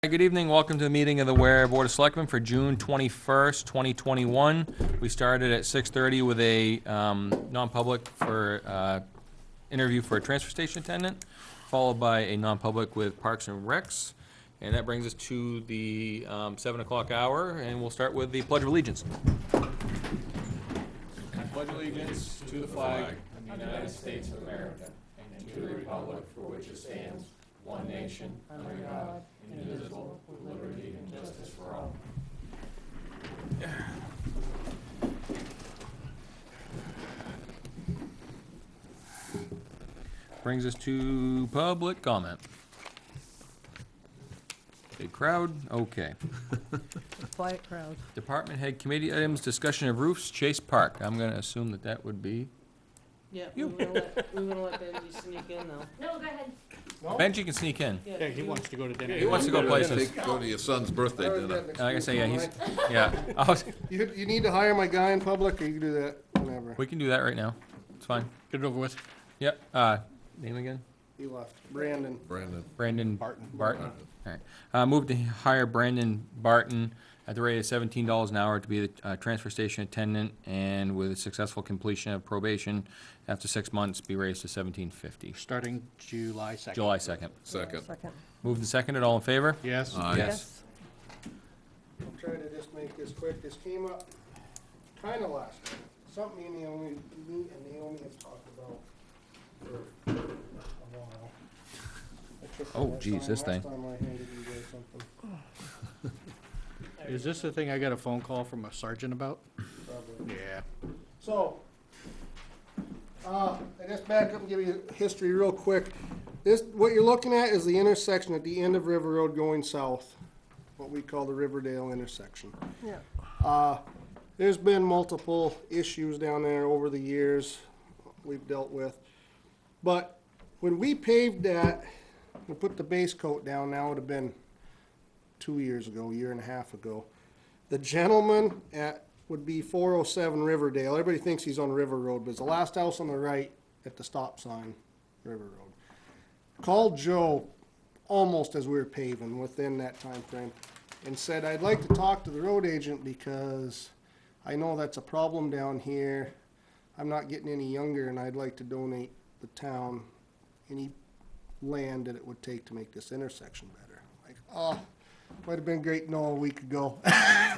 Good evening. Welcome to the meeting of the Ware Board of Selectmen for June 21st, 2021. We started at 6:30 with a non-public for interview for a transfer station attendant, followed by a non-public with Parks and Recs. And that brings us to the 7 o'clock hour, and we'll start with the Pledge of Allegiance. I pledge allegiance to the flag of the United States of America and to the republic for which it stands, one nation, under God, indivisible, with liberty and justice for all. Brings us to public comment. Big crowd, okay. Quiet crowd. Department head committee items, discussion of roofs, Chase Park. I'm gonna assume that that would be. Yeah, we're gonna let Benji sneak in though. No, go ahead. Benji can sneak in. Yeah, He wants to go to dinner. He wants to go places. Go to your son's birthday dinner. Like I say, yeah, he's, yeah. I was- You need to hire my guy in public, or you can do that whenever. We can do that right now. It's fine. Get it over with. Yep, name again? He left. Brandon. Brandon Barton. Barton. All right. Move to hire Brandon Barton at the rate of $17 an hour to be the transfer station attendant, and with a successful completion of probation after 6 months, be raised to $17.50. Starting July 2nd. July 2nd. Second. Moved and seconded. All in favor? Yes. Aye. Yes. I'll try to just make this quick. This came up kind of last time. Something me and Naomi have talked about for a while. I took Oh, that geez, this thing. Last time I handed you guys something. Is this the thing I got a phone call from a sergeant about? Probably. Yeah. So, I just back up and give you history real quick. This, what you're looking at is the intersection at the end of River Road going south, what we call the Riverdale intersection. Yeah. There's been multiple issues down there over the years we've dealt with. But when we paved that, we put the base coat down, now it would have been 2 years ago, a year and a half ago. The gentleman at, would be 407 Riverdale. Everybody thinks he's on River Road, but it's the last house on the right at the stop sign, River Road. Called Joe almost as we were paving, within that time frame, and said, I'd like to talk to the road agent because I know that's a problem down here. I'm not getting any younger, and I'd like to donate the town any land that it would take to make this intersection better. Like, oh, might have been great to know a week ago.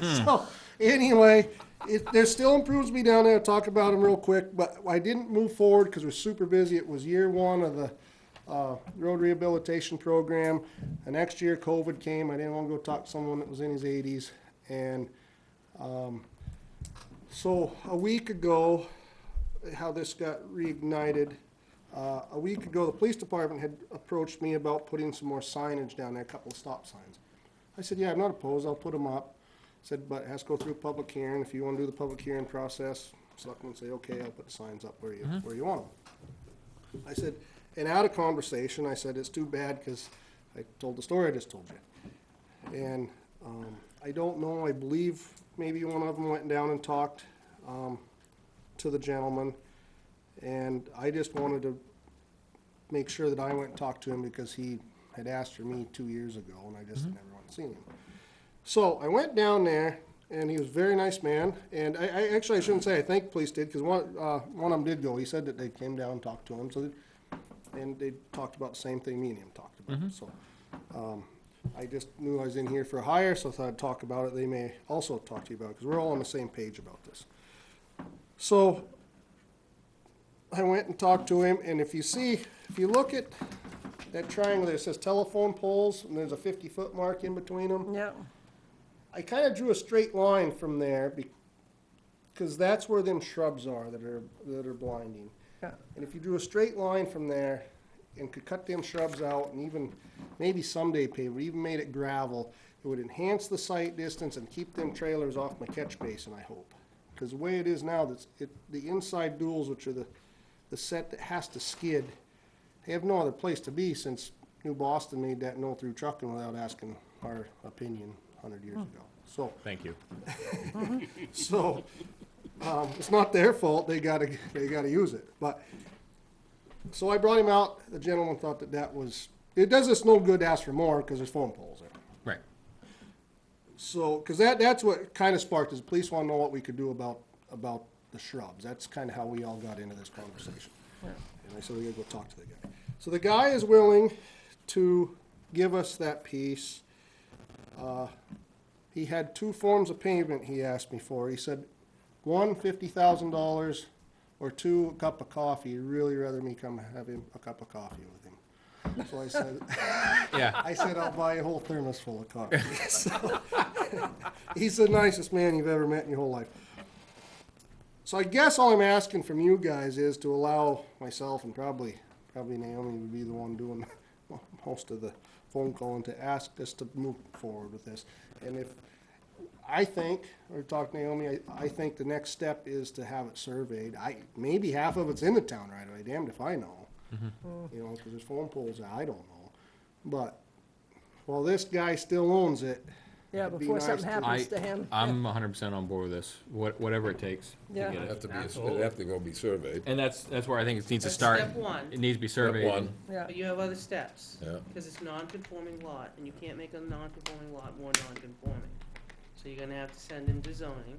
So, anyway, there's still improvements to be down there. I'll talk about them real quick, but I didn't move forward because we're super busy. It was year one of the road rehabilitation program. The next year, COVID came. I didn't want to go talk to someone that was in his 80s. And so a week ago, how this got reignited, a week ago, the police department had approached me about putting some more signage down there, a couple of stop signs. I said, yeah, I'm not opposed, I'll put them up. Said, but it has to go through a public hearing. If you want to do the public hearing process, selectmen say, okay, I'll put the signs up where you want them. I said, and out of conversation, I said, it's too bad because I told the story I just told you. And I don't know, I believe maybe one of them went down and talked to the gentleman. And I just wanted to make sure that I went and talked to him because he had asked for me 2 years ago, and I just never went and seen him. So I went down there, and he was a very nice man. And I shouldn't say I think the police did, because one of them did go. He said that they came down and talked to him, and they talked about the same thing me and him talked about. So I just knew I was in here for a hire, so I thought I'd talk about it. They may also talk to you about it, because we're all on the same page about this. So I went and talked to him, and if you look at that triangle there, it says telephone poles, and there's a 50-foot mark in between them. Yeah. I kind of drew a straight line from there because that's where them shrubs are that are blinding. Yeah. And if you drew a straight line from there and could cut them shrubs out and even maybe someday pave it, even made it gravel, it would enhance the sight distance and keep them trailers off my catch basin, I hope. Because the way it is now, the inside duals, which are the set that has to skid, they have no other place to be since New Boston made that no-through trucking without asking our opinion 100 years ago. So, Thank you. so it's not their fault. They gotta use it. But so I brought him out. The gentleman thought that was. It does us no good to ask for more because there's phone poles there. Right. So, because that's what kind of sparked, is the police want to know what we could do about the shrubs. That's kind of how we all got into this conversation. And I said, we gotta go talk to the guy. So the guy is willing to give us that piece. He had two forms of payment he asked me for. He said, one, $50,000, or two, a cup of coffee. He'd really rather me come have him a cup of coffee with him. So I said, Yeah. I'll buy a whole thermos full of coffee. So, he's the nicest man you've ever met in your whole life. So I guess all I'm asking from you guys is to allow myself, and probably Naomi would be the one doing most of the phone calling, to ask us to move forward with this. And if, I think, or talk to Naomi, I think the next step is to have it surveyed. Maybe half of it's in the town right away, damned if I know. You know, because there's phone poles that I don't know. But while this guy still owns it, Yeah, it'd be before nice something to- happens to him. I'm 100% on board with this, whatever it takes to Yeah. get It'd it. have to go be surveyed. And that's where I think it needs to That's start. step one. It needs to be surveyed. one. Yeah, But you have other steps. Yeah. Because it's non-conforming lot, and you can't make a non-conforming lot more non-conforming. So you're gonna have to send him to zoning.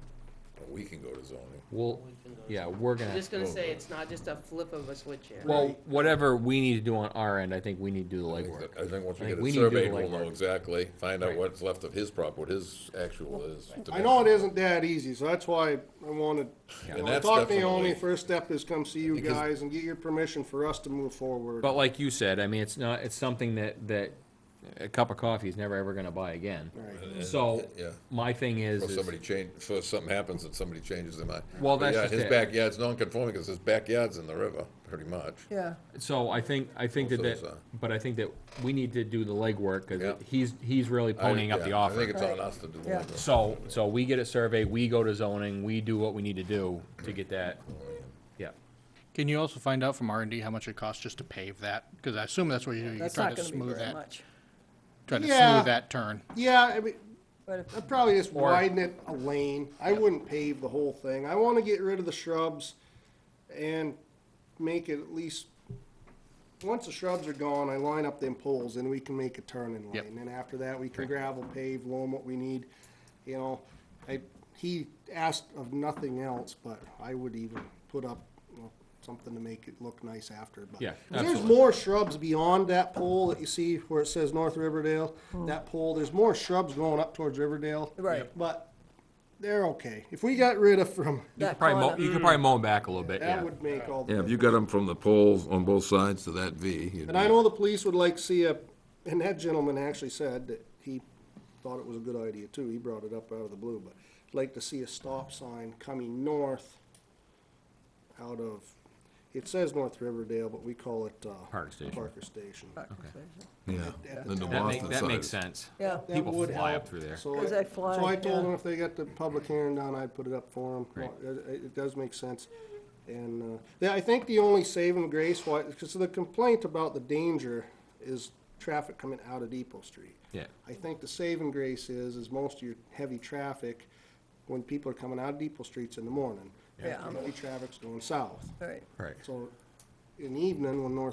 We can go to zoning. Well, We can go to yeah, zoning. we're I'm gonna, just gonna say, it's not just a flip of a switch here. well, whatever we need to do on our end, I think we need to do the I think legwork. that- I think once we I think get we it need to do the surveyed, we'll know legwork. exactly, find out Right. what's left of his prop, what his actual is. I know it isn't that easy, so that's why I wanted, Yeah. you And know, that's talk to Naomi, definitely- first step is come see you Because- guys and get your permission for us to move forward. But like you said, I mean, it's something that a cup of coffee is never ever gonna buy again. Right. And- So, Yeah. my thing is, Or so something happens and somebody changes their mind. Well, But that's yeah, just his it. backyard's non-conforming because his backyard's in the river, pretty much. yeah, so I think Most that, of us are. but I think that we need to do the legwork, Yeah. cause he's really ponying up the Yeah, offer. I think it's on Right. us to do Yeah. that. So we get a survey, we go to zoning, we do what we need to do to get that, yeah. Can you also find out from R&D how much it costs just to pave that? Because I assume that's what you do, you that's try not to gonna be smooth very that, much. try to Yeah. smooth that turn. Yeah, I mean, But if, I'd probably just Or- widen it a lane. I wouldn't pave the whole thing. I wanna get rid of the shrubs and make it at least, once the shrubs are gone, I line up them poles and we can make a turning Yep. lane. And after that, we can gravel pave, loam what we need, you know. He asked of nothing else, but I would even put up, you know, something to make it look nice after, but. Yeah, 'Cause there's absolutely. more shrubs beyond that pole that you see where it says North Riverdale. That pole, there's more shrubs going up towards Riverdale. Right. But they're okay. If we got rid of from, that Probably corner, you could probably mow them back a little bit, yeah. that would make all the Yeah, if you difference. got them from the poles on both sides to that V. you'd And I be- know the police would like to see and that gentleman actually said that he thought it was a good idea too. He brought it up out of the blue, but like to see a stop sign coming north out of, it says North Riverdale, but we call it, Park Station. Parker Station. Yeah, At then the the Boston That makes side. sense. yeah, That People would fly help. up through there. So 'Cause they fly, So I told yeah. them if they got the public hearing done, I'd put it up for them. Great. It does make sense. And, yeah, I think the only saving grace, because the complaint about the danger is traffic coming out of Depot Street. Yeah, I think the saving grace is most of your heavy traffic, when people are coming out of Depot Streets in the morning. Yeah. Heavy traffic's going south. right, right. So in the evening, when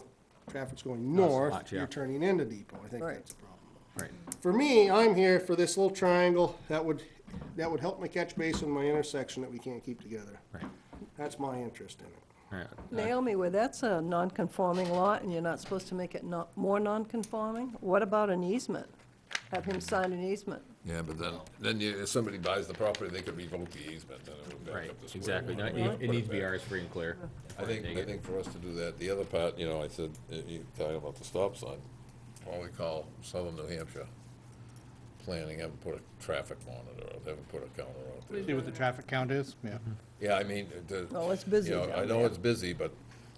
traffic's going Not so north, much, yeah. you're turning into Depot. I think Right. that's a problem. Right. For me, I'm here for this little triangle that would help my catch basin, my intersection that we can't keep together. Right. That's my interest in it. Right. Naomi, where that's a non-conforming lot and you're not supposed to make it more non-conforming, what about an easement? Have him sign an easement? Yeah, but then if somebody buys the property, they could revoke the easement, then it would back Right, up the square. exactly. No, one. it needs to be ours free and clear. I think for us to do that, the other part, you know, I said, you talking about the stop sign, what we call Southern New Hampshire planning, haven't put a traffic monitor, or they haven't put a counter out there. See what the traffic count is? Yeah. Yeah, I mean, Well, it's busy you know, down I know there. it's busy, but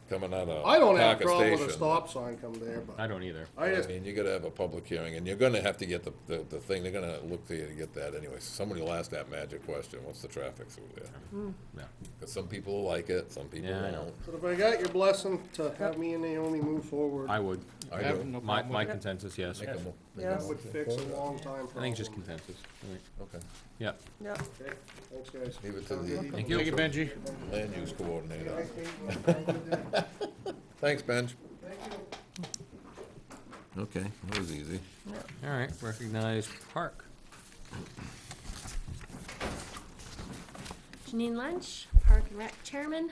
coming out of I don't have a Parker problem with a Station, stop sign come there, but I don't either. I I just, mean, you gotta have a public hearing, and you're gonna have to get the thing, they're gonna look to you to get that anyway. Somebody will ask that magic question, what's the traffic through there? Yeah. Because some people will like it, some people Yeah, I know. won't. but if I got your blessing to have me and Naomi move forward, I would. I have do. no My problem with it. consensus, yes. Make I a mo- make a Yeah. that would fix a long time problem. think it's just consensus. Right. Okay, Yeah. Yeah, Okay, thanks, guys. leave it to the Thank you. Thank you, Benji. land use coordinator. Thanks, Benj. Okay, that was easy. All right, recognize Park. Janine Lynch, Park and Rec Chairman.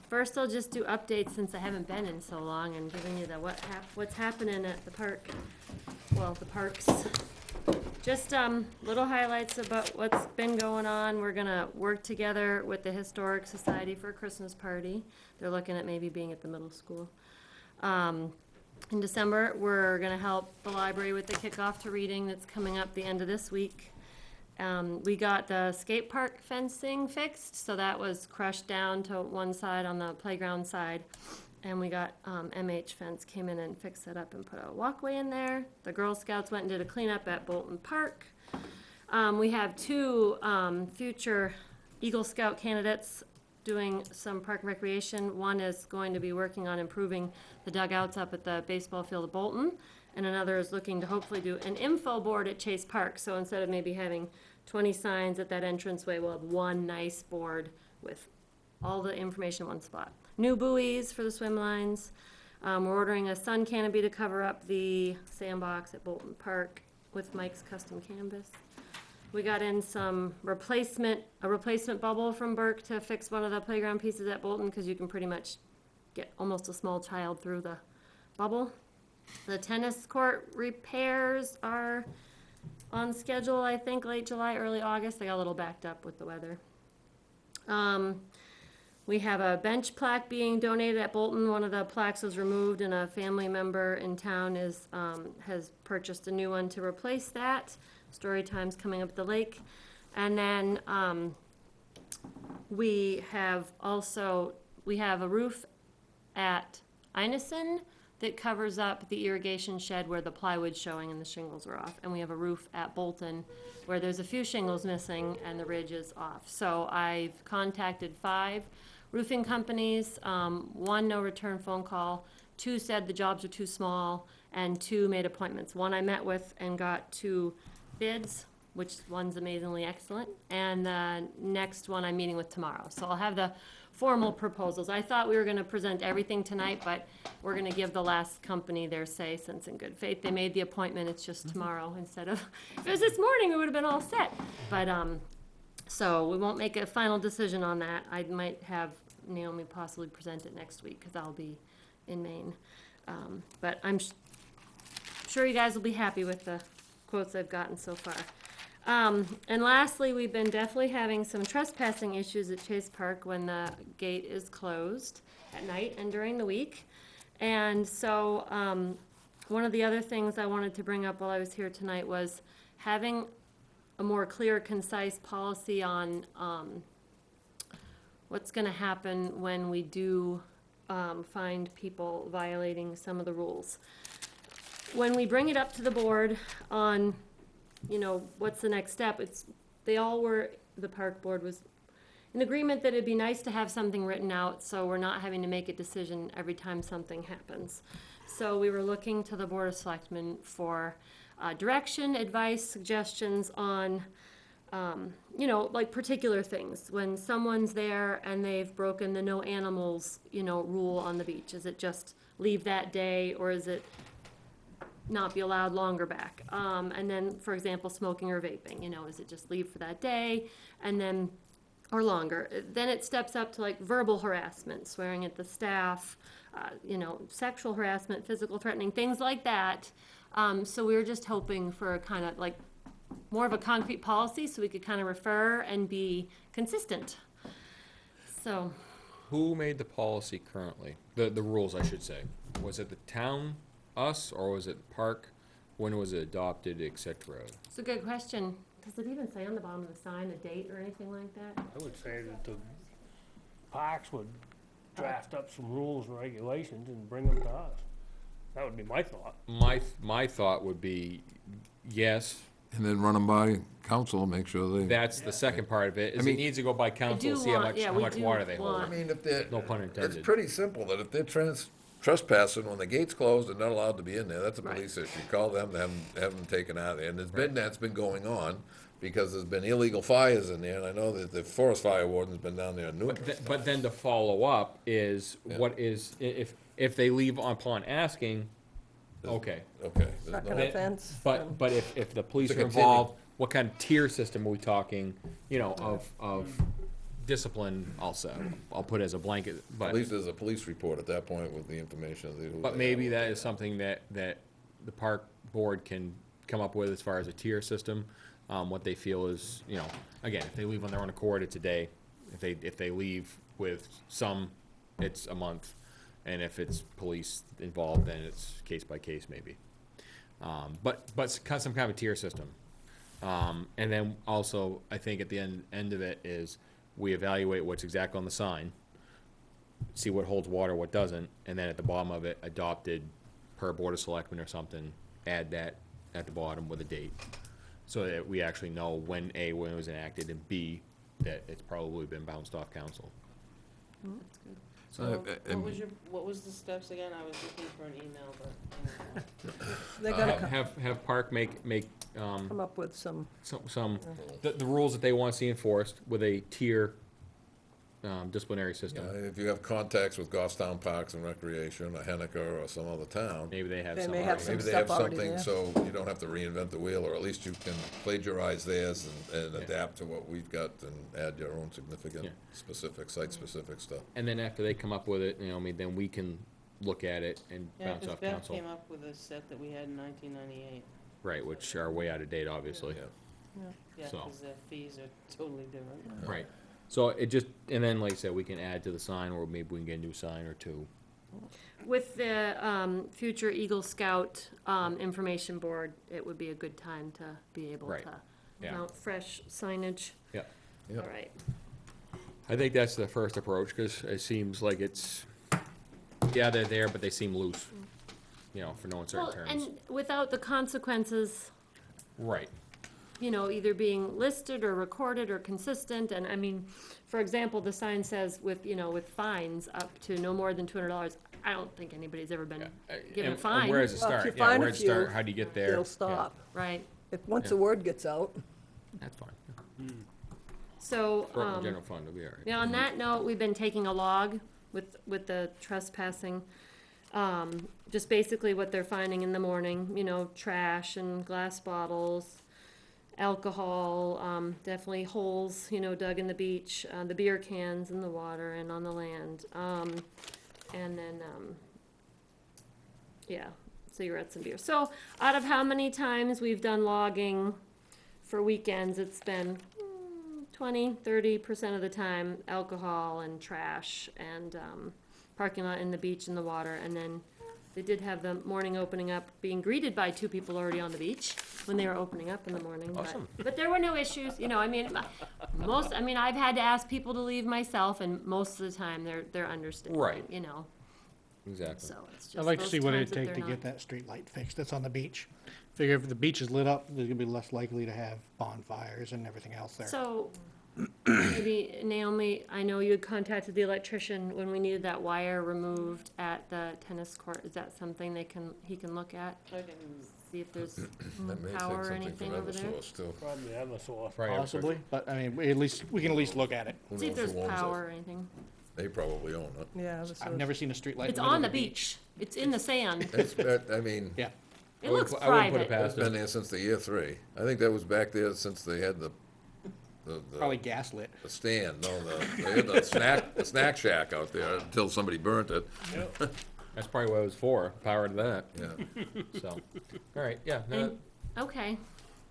First, I'll just do updates since I haven't been in so long and giving you the what's happening at the park. Well, the parks. Just little highlights about what's been going on. We're gonna work together with the Historic Society for a Christmas party. They're looking at maybe being at the middle school. In December, we're gonna help the library with the kickoff to reading that's coming up the end of this week. We got the skate park fencing fixed, so that was crushed down to one side on the playground side. And we got, MH Fence came in and fixed it up and put a walkway in there. The Girl Scouts went and did a cleanup at Bolton Park. We have two, future Eagle Scout candidates doing some park and recreation. One is going to be working on improving the dugouts up at the baseball field of Bolton, and another is looking to hopefully do an info board at Chase Park. So instead of maybe having 20 signs at that entranceway, we'll have one nice board with all the information in one spot. New buoys for the swim lines. We're ordering a sun canopy to cover up the sandbox at Bolton Park with Mike's Custom Canvas. We got in a replacement bubble from Burke to fix one of the playground pieces at Bolton, because you can pretty much get almost a small child through the bubble. The tennis court repairs are on schedule, I think, late July, early August. They got a little backed up with the weather. We have a bench plaque being donated at Bolton. One of the plaques was removed, and a family member in town has purchased a new one to replace that. Story time's coming up at the lake. And then we have a roof at Inison that covers up the irrigation shed where the plywood's showing and the shingles are off. And we have a roof at Bolton where there's a few shingles missing and the ridge is off. So I've contacted 5 roofing companies, 1 no return phone call, 2 said the jobs are too small, and 2 made appointments. 1 I met with and got 2 bids, which one's amazingly excellent, and the next one I'm meeting with tomorrow. So I'll have the formal proposals. I thought we were gonna present everything tonight, but we're gonna give the last company their say, since in good faith they made the appointment. It's just tomorrow instead of, if it was this morning, we would've been all set. But, so we won't make a final decision on that. I might have Naomi possibly present it next week, because I'll be in Maine. But I'm sure you guys will be happy with the quotes I've gotten so far. And lastly, we've been definitely having some trespassing issues at Chase Park when the gate is closed at night and during the week. And so, one of the other things I wanted to bring up while I was here tonight was having a more clear, concise policy on, what's gonna happen when we do, find people violating some of the rules. When we bring it up to the board on, what's the next step, the park board was in agreement that it'd be nice to have something written out, so we're not having to make a decision every time something happens. So we were looking to the Board of Selectmen for direction, advice, suggestions on, like particular things. When someone's there and they've broken the no animals, rule on the beach, is it just leave that day, or is it not be allowed longer back? And then, for example, smoking or vaping, is it just leave for that day and then, or longer? Then it steps up to like verbal harassment, swearing at the staff, sexual harassment, physical threatening, things like that. So we were just hoping for kind of like more of a concrete policy so we could kind of refer and be consistent. So. Who made the policy currently? The rules, I should say. Was it the town, us, or was it park? When was it adopted, et cetera? It's a good question. Does it even say on the bottom of the sign a date or anything like that? I would say that the parks would draft up some rules and regulations and bring them to us. That would be my thought. My thought would be, yes, And then run them by council, make sure they. that's the second part of it, is it mean- needs to go by council, do see how want- much, yeah, how we much do water they want- hold. I mean, if they're. No pun intended. It's pretty simple, that if they're trespassing when the gate's closed and not allowed to be in there, that's a Right. police issue. Call them to have them taken out of there. And that's been going on, because there's been illegal fires in there, and I know that the forest fire warden's been down there numerous times. But then to follow up is, Yeah. what is, if, If they leave upon asking, okay. Okay. Second Then- offense. But if the police To are continue. involved, what kind of tier system are we talking, you know, of discipline, I'll put as a blanket, At but, least there's a police report at that point with the information. of who but they maybe are. that is something that the park board can come up with as far as a tier system. What they feel is, you know, again, if they leave on their own accord, it's a day. If they leave with some, it's a month. And if it's police involved, then it's case by case maybe. But some kind of a tier system. And then also, I think at the end of it is we evaluate what's exactly on the sign, see what holds water, what doesn't, and then at the bottom of it, adopted per Board of Selectmen or something, add that at the bottom with a date. So that we actually know when it was enacted, and B, that it's probably been bounced off council. So, what was the steps again? I was looking for an email, but. They gotta Have Park make, come up with some, the rules that they want to see enforced with a tier, disciplinary system. If you have contacts with Goffstown Parks and Recreation, or Henniker, or some other town, Maybe they have They some. may have already. some maybe they have stuff already something there. so you don't have to reinvent the wheel, or at least you can plagiarize theirs and adapt to what we've got and add your own significant, Yeah. specific, site-specific stuff. And then after they come up with it, you know, I mean, then we can look at it and Yeah, bounce because off Beth council. came up with a set that we had in 1998. Right, which are way out of date, obviously. Yeah. Yeah, So. because their fees are totally different. Right. So it just, and then, like I said, we can add to the sign, or maybe we can get a new sign or two. With the future Eagle Scout information board, it would be a good time to be able Right. to Yeah. mount fresh signage. Yeah. Yeah. All right. I think that's the first approach, because it seems like it's, yeah, they're there, but they seem loose, you know, for no uncertain Well, terms. and without the consequences, Right. you know, either being listed or recorded or consistent, and I mean, for example, the sign says with, you know, with fines up to no more than $200. I don't think anybody's ever been given a And fine, where does it Well, if start? you Yeah, find where a does it start? few, How do you get there? they'll Yeah, stop. right? If, once Yeah. the word gets out, That's fine. So, Throw it in the general fund, it'll be all right. now, on that note, we've been taking a log with the trespassing. Just basically what they're finding in the morning, you know, trash and glass bottles, alcohol, definitely holes, you know, dug in the beach, the beer cans in the water and on the land. And then, yeah, cigarettes and beer. So out of how many times we've done logging for weekends, it's been 20-30% of the time alcohol and trash and parking lot and the beach and the water. And then they did have the morning opening up, being greeted by 2 people already on the beach when they were opening up in the morning. Awesome. But there were no issues, you know, I mean, I've had to ask people to leave myself, and most of the time they're understanding, Right. you know, Exactly. so it's just I'd like to those see what times it'd that take to they're get not. that street light fixed that's on the beach. Figure if the beach is lit up, there's gonna be less likely to have bonfires and everything else there. So, maybe Naomi, I know you had contacted the electrician when we needed that wire removed at the tennis court. Is that something he can look at? I can, See if there's That may take power or something anything from over there? Eversource too. Probably have a source. Right, Possibly, but I mean, we can at least look at it. Who See if knows there's who owns it? power or anything. They probably own it. yeah. I've never seen a street light in It's the middle on of the beach. It's in the sand. I mean, Yeah, It looks I wouldn't put it private. past it's been them. there since the year 3. I think that was back there since they had the probably gaslit. the stand, no, they had the snack shack out there until somebody burnt it. That's probably what it was for, power to that, Yeah. so. All right, yeah, no, And- Okay.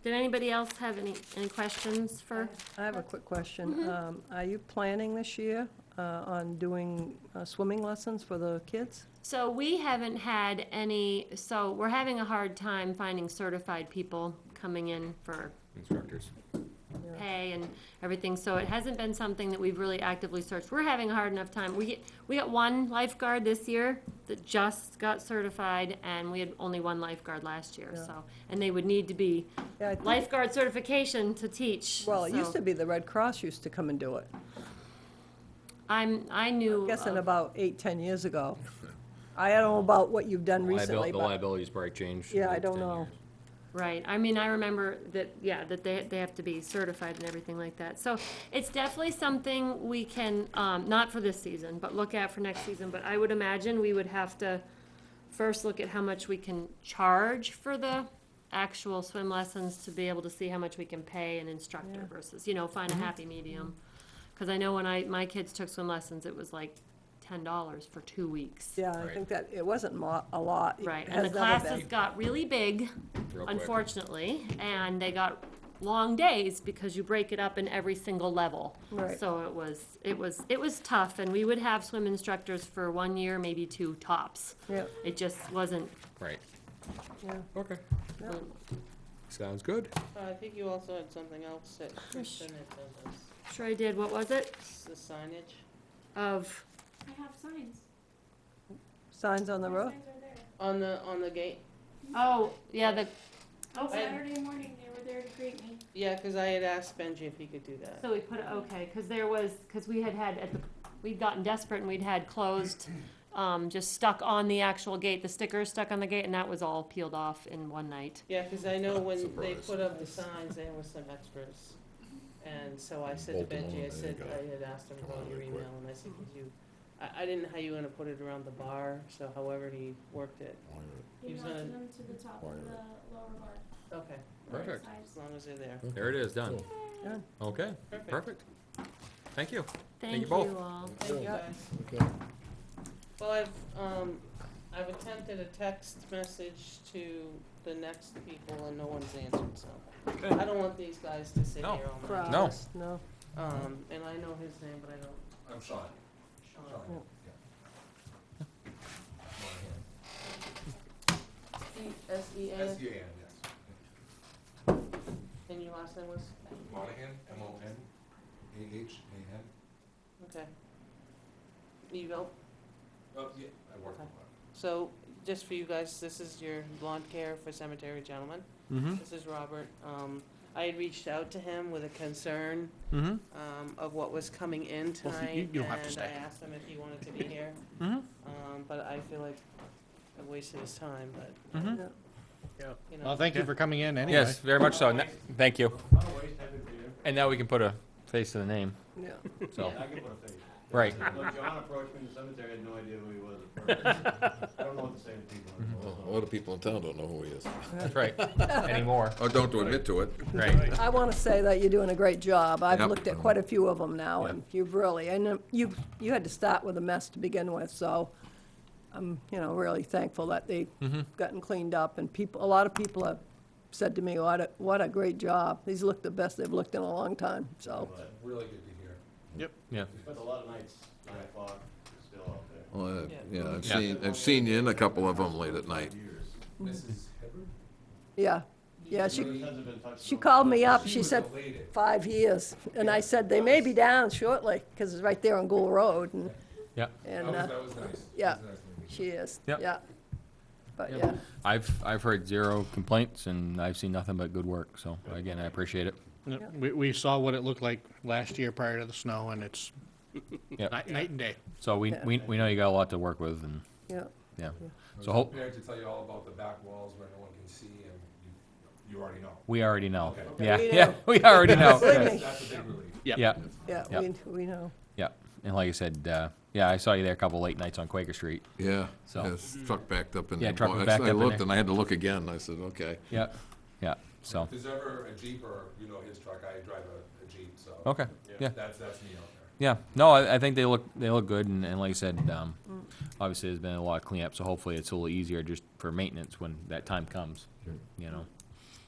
Did anybody else have any questions for? I have a quick question. Are you planning this year on doing swimming lessons for the kids? So we haven't had any, so we're having a hard time finding certified people coming in for instructors. pay and everything, so it hasn't been something that we've really actively searched. We're having a hard enough time. We got 1 lifeguard this year that just got certified, and we had only 1 lifeguard last year, so, and they would need to be Yeah, I think- lifeguard certification to teach. Well, it used so to be the Red Cross used to come and do it. I knew. I'm guessing of- about 8-10 years ago. I don't know about what you've done recently, The but, liabilities probably changed. yeah, I in don't 10 know. years. Right, I mean, I remember that, yeah, that they have to be certified and everything like that. So it's definitely something we can, not for this season, but look at for next season. But I would imagine we would have to first look at how much we can charge for the actual swim lessons to be able to see how much we can pay an instructor Yeah. versus, find a happy medium. Cause I know when my kids took swim lessons, it was like $10 for 2 weeks. Yeah, I Right. think that, it wasn't a lot. It Right, and has the never classes been. got really big, Real quick. unfortunately, and they got long days because you break it up in every single level. Right. So it was tough, and we would have swim instructors for 1 year, maybe 2 tops. Yeah, It just wasn't, Right. yeah. Okay. Yeah. Sounds good. I think you also had something else that Kristen had sent us, sure I did, what was it? It's the signage. Of, I have signs. Signs on the road? Signs are there. On the gate? oh, yeah, the, On okay. Saturday morning, they were there to greet me. Yeah, 'cause I had asked Benji if he could do that. So we put, okay, cause cause we had we'd gotten desperate and we'd had closed, just stuck on the actual gate, the stickers stuck on the gate, and that was all peeled off in one night. Yeah, 'cause I know when they Surprise. put up the signs, there were some extras. And so I said Bolt to them on, Benji, I there you said, go. I had asked him Come about on, your real email, quick. and I said, could you, I didn't know how you were gonna put it around the bar, so however he worked it. Wire He He was mounted gonna- them to the top of Wire the it. lower bar. Okay, on the Perfect. side. as long as they're there. There it is, done. Cool. Done. Okay, Perfect. perfect. Thank you. Thank you both. you all. Thank you Yeah. guys. Okay. Well, I've attempted a text message to the next people and no one's answered, so. Okay. I don't want these guys to sit No. here all For night. No. us, no. And I know his name, but I don't, I'm Sean. Sean. S-E-A-N, S-E-A-N, yes. and your last name was? Monahan, M-O-N-A-H-A-N. Okay. Evo. Oh, yeah, I work on So, just for you guys, this is your lawn care for cemetery gentlemen. Mm-hmm. This is Robert. I had reached out to him with a concern, Mm-hmm. of what was coming in Well, tonight. you don't have to And stay. I asked him if he wanted to be here. Mm-hmm. But I feel like I wasted his time, but, Mm-hmm. Yeah. you know. Well, thank you Yeah. for coming in anyway. Yes, very much so. Thank you. And now we can put a face to the name, Yeah. so, Yeah. I can put a face. right. When John approached me in the cemetery, I had no idea who he was at first. I don't know what to say to people. A lot of people in town don't know who he is. That's right. Anymore. Or don't to admit to it. Right. I want to say that you're doing a great job. I've Yep. looked at quite a few of them now, Yep. and you've really, and you had to start with a mess to begin with, so I'm, really thankful that they've Mm-hmm. gotten cleaned up, and a lot of people have said to me, what a great job. These look the best they've looked in a long time, so. Really good to hear. Yeah. We spent a lot of nights, 9 o'clock, still out there. Well, yeah, Yeah. I've seen you in a couple of them late at night. Years. Mrs. Yeah, yeah, None of his heads have been touched she so called far. me up, she said 5 years, and I said, they may be down shortly, because it's right there on Gould Road, and, Yeah. and, was nice. yeah, she is, Yep. yeah. But, Yep. yeah, I've heard 0 complaints, and I've seen nothing but good work, so, again, I appreciate it. Yep, we saw what it looked like last year prior to the snow, and it's Yep. night and day. So we know you got a lot to work with, and, yeah. yeah. I So was hope, prepared to tell you all about the back walls where no one can see, and you already know. we already know. Okay. Yeah, We yeah, know. we already know. Believe Yeah. me. That's a big relief. Yeah, Yeah, Yep. we know. yeah. And like I said, yeah, I saw you there a couple late nights on Quaker Street. Yeah, So- his truck backed up in Yeah, there. truck was backed I up in looked there. and I had to look again. I said, okay. Yeah, yeah, so, If there's ever a Jeep or, his truck, I drive a Jeep, so. okay, yeah. That's me out there. Yeah, no, I think they look good, and like I said, obviously there's been a lot of cleanup, so hopefully it's a little easier just for maintenance when that time comes, you know?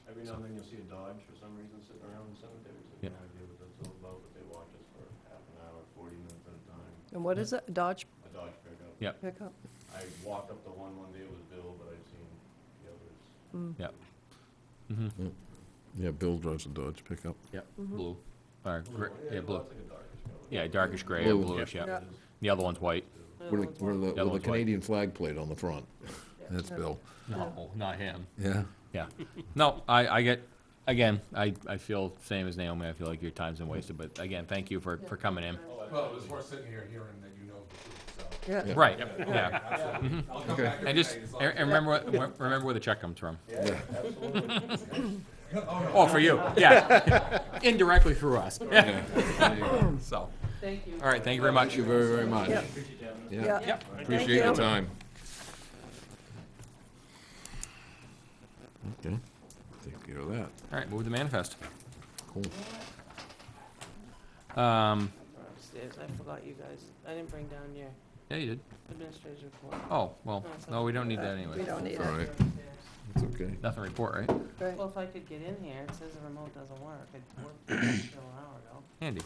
Every now and then you'll see a Dodge for some reason sitting around the cemeteries. I Yep. have no idea what that's all about, but they watch us for half an hour, 40 minutes at a time. And what is it, a Dodge A Dodge pickup. Yep, pickup? I walked up to one day, it was Bill, but I've seen the others. yep. Mm-hmm, Yeah, Bill drives a Dodge pickup. yep, blue, or, yeah, blue, It's like a darkish color. yeah, darkish gray or Blue. bluish, yeah. Yeah. The other one's white. With a one's white. Canadian flag plate on the front. That's Bill. No, not him. Yeah. Yeah. No, I get, again, I feel same as Naomi, I feel like your time's been wasted, but again, thank you for coming in. Well, it was worth sitting here hearing that you know the truth, Yeah. Right, yeah. I'll come back And every just, night as long and remember where the check comes from. Oh, no. Oh, for you, yeah. Indirectly through us. So, Thank you. all right, thank you very much. Thank you very, very much. Yeah. Yeah, Yeah. appreciate your you. time. Okay, take care of that. All right, move the manifest. Cool. We're upstairs, I forgot you guys, I didn't bring down your Yeah, you did. administrator's report. Oh, well, no, we don't need that We anyway. don't need All it. right, Upstairs. it's okay. Nothing to report, right? Right. Well, if I could get in here, it says the remote doesn't work, it worked an hour ago. Handy.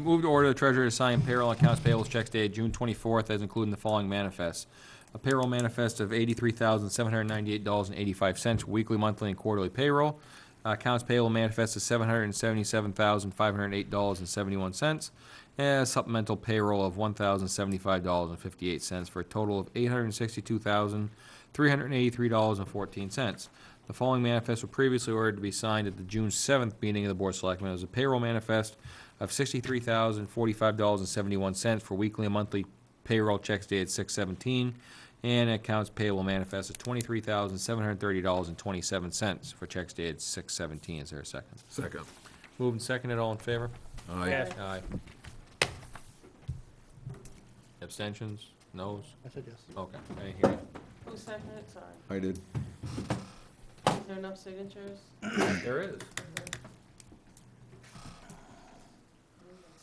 Move to order the treasurer to sign payroll accounts payables checks dated June 24th as included in the following manifests. A payroll manifest of $83,798.85 weekly, monthly, and quarterly payroll. Accounts payable manifest of $777,508.71. And a supplemental payroll of $1,075.58 for a total of $862,383.14. The following manifests were previously ordered to be signed at the June 7th meeting of the Board of Selectmen. It was a payroll manifest of $63,045.71 for weekly and monthly payroll checks dated 6/17, and accounts payable manifest of $23,730.27 for checks dated 6/17. Is there a second? Second. Moved and seconded, all in favor? Aye. Yes. Aye. Abstentions? Noes? I said yes. Okay, I didn't hear you. Who seconded it, sorry, I did. is there enough signatures? There is.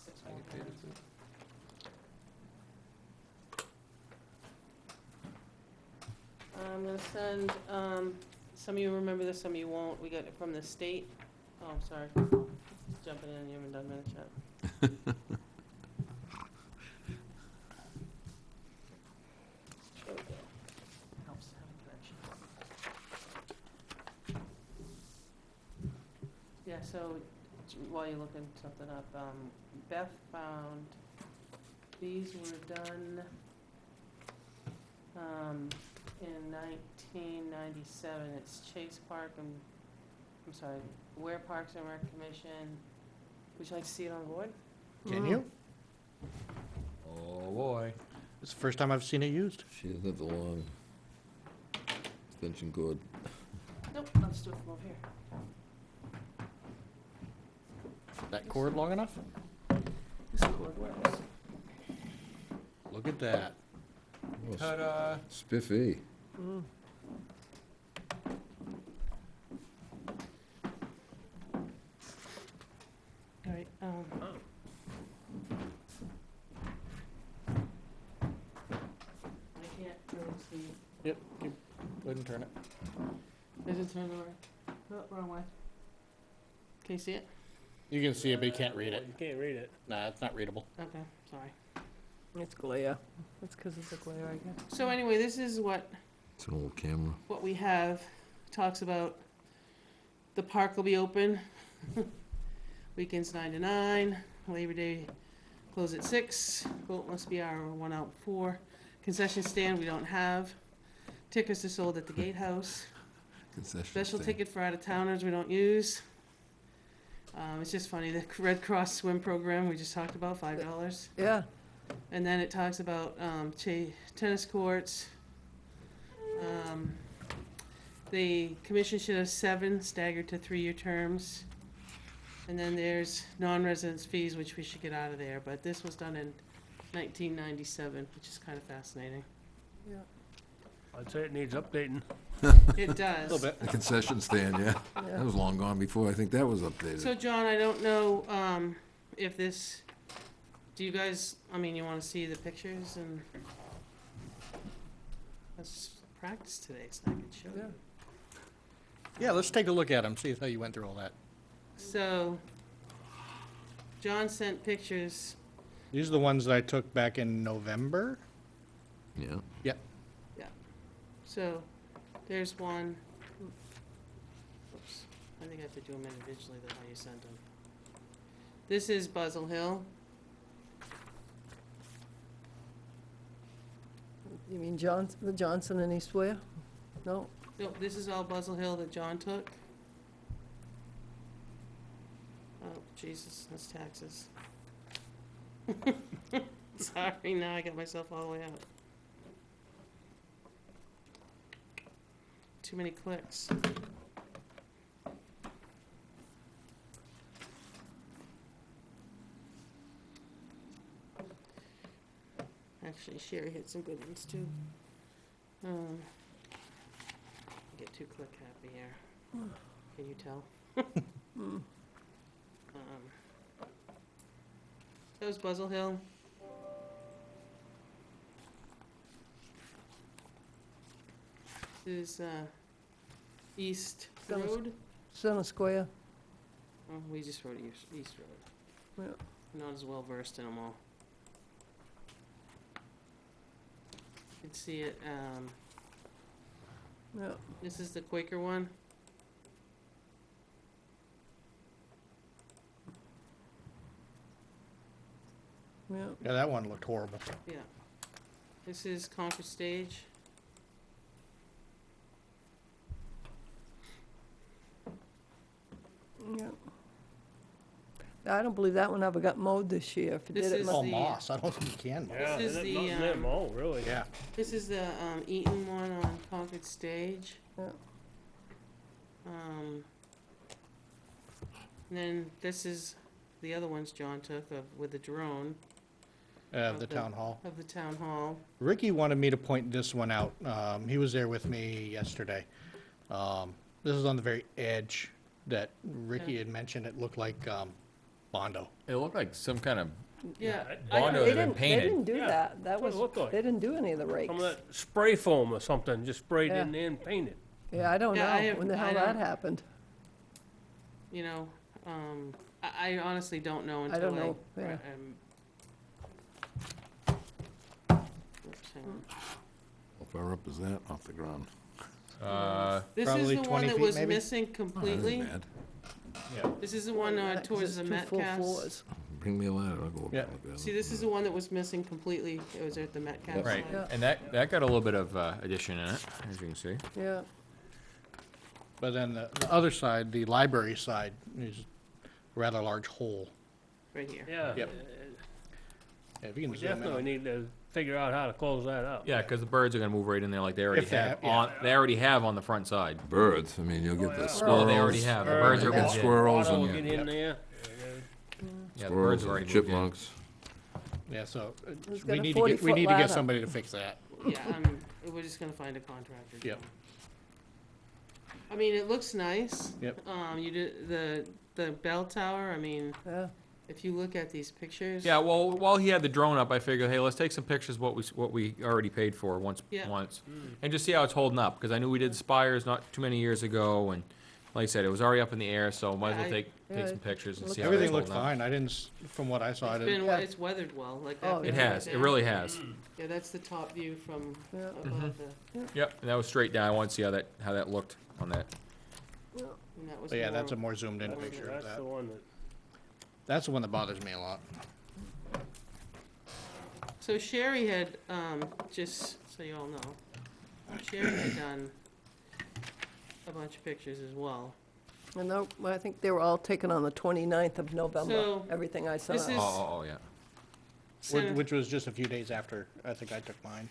Six more minutes. I'm gonna send, some of you remember this, some of you won't, we got it from the state. Oh, I'm sorry, jumping in, you haven't done minutes yet. There we go. Helps to have a connection. Yeah, so, while you're looking something up, Beth found these were done, in 1997. It's Chase Park and, I'm sorry, Ware Parks and Rec Commission. Would you like to see it on board? Can you? Oh, boy. It's the first time I've seen it used. She doesn't have the long extension cord. Nope, I'll just do it from over here. That cord long enough? This cord works. Look at that. Oh, Ta-da. Spiffy. All right, I can't really see. Yep, go ahead and turn it. Is it turned over? Oh, wrong way. Can you see it? You can see it, but you can't read it. You can't read it. Nah, it's not readable. Okay, sorry. It's glare. That's because it's a glare, I guess. So anyway, this is what It's an old camera. we have. Talks about the park will be open weekends 9 to 9, Labor Day close at 6, boat must be hour 1 out 4. Concession stand we don't have. Tickets are sold at the gatehouse. Concession Special stand. ticket for out-of-towners we don't use. It's just funny, the Red Cross swim program we just talked about, $5. Yeah. And then it talks about tennis courts. The commission should have 7 staggered to 3-year terms. And then there's non-residence fees, which we should get out of there, but this was done in 1997, which is kind of fascinating. I'd say it needs updating. It does. A little bit. The concession stand, yeah. Yeah. That was long gone before I think that was So, updated. John, I don't know if this, do you guys, I mean, you want to see the pictures and let's practice today, so I can show Yeah. you. Yeah, let's take a look at them, see how you went through all that. So, John sent pictures. These are the ones that I took back in November. Yeah. Yep. So, there's one. Oops, I think I have to do them individually, that's how you sent them. This is Buzzell Hill. You mean the Johnson and East Ware? No? Nope, this is all Buzzell Hill that John took. Oh, Jesus, that's taxes. Sorry, now I got myself all the way out. Too many clicks. Actually, Sherry had some good ones too. Get too click happy here. Can you tell? That was Buzzell Hill. This is East Center- Road. Center Square. Oh, we just wrote East Road. Yeah. Not as well versed in them all. You can see it, Yeah. this is the Quaker one. Yeah. Yeah, that one looked horrible. Yeah. This is Concord Stage. Yeah. I don't believe that one ever got mowed this year. If it This did, it is must, Oh, the- moss, I don't think you can moss. Yeah, is not the, in that mall, really. Yeah, This is the Eaton one on Concord Stage. Yeah. And then this is the other ones John took of, with the drone the town hall. of the town hall. Ricky wanted me to point this one out. He was there with me yesterday. This is on the very edge that Ricky had mentioned. It looked like Bondo. It looked like some kind of Yeah. Bondo they that had been didn't, they painted. didn't do Yeah, that. That that's what was, it looked like. they didn't do any of the rakes. Some of that spray foam or something, just sprayed Yeah. in there and painted. Yeah, I don't Yeah, I know have- when the I hell that don't- happened. You know, I honestly don't know until I don't know, yeah. Oops, hang on. How far up is that off the ground? This is Probably the one 20 that feet, was maybe? missing Oh, that completely. isn't bad. This is the one Yeah, 'cause towards it's the 2 full Metcalfs. floors. Bring me a ladder, I'll go up Yeah. like that. See, this is the one that was missing completely. It was at the Metcalf Right, side. Yeah. and that got a little bit of addition in it, as you can see. Yeah. But then the other side, the library side, is a rather large hole. Right here. Yeah. Yep. Yeah, if you We can zoom in. definitely need to figure out how to close that up. Yeah, because the birds are gonna move right in there like they already If they have have- yeah. on, they already have on the front side. Birds, I mean, you'll get the squirrels. Oh, they already have, the birds are You get moved in. squirrels Auto and will get your in there. Yeah, the birds squirrels are already and moved in. chipmunks. Yeah, so Who's we got a need to get, 40-foot get ladder? somebody to fix that. Yeah, we're just gonna find a contractor. Yep. I mean, it looks nice. Yep. You did the bell tower. I mean, Yeah. if you look at these pictures. Yeah, well, while he had the drone up, I figured, hey, let's take some pictures of what we already paid for once, Yeah. and just see how it's holding up, because I knew we did spires not too many years ago, and like I said, it was already up in the air, so might as well Yeah, take Yeah, some pictures and looks see how it's Everything holding looked up. fine. I didn't, from what I saw, I It's didn't. been, Yeah. it's weathered well, like Oh, that. It picture has, right it there. really has. Yeah, that's the top view from Yeah. above Yep, and that was straight down. I want to see how that looked on that. and that was But yeah, that's a more. more zoomed in That's picture of that's that. the one that, That's the one that bothers me a lot. So Sherry had, just so you all know, Sherry had done a bunch of pictures as well. And I think they were all taken on the 29th of November, So, everything I saw. this is- Oh, yeah. Center- Which was just a few days after I think I took mine.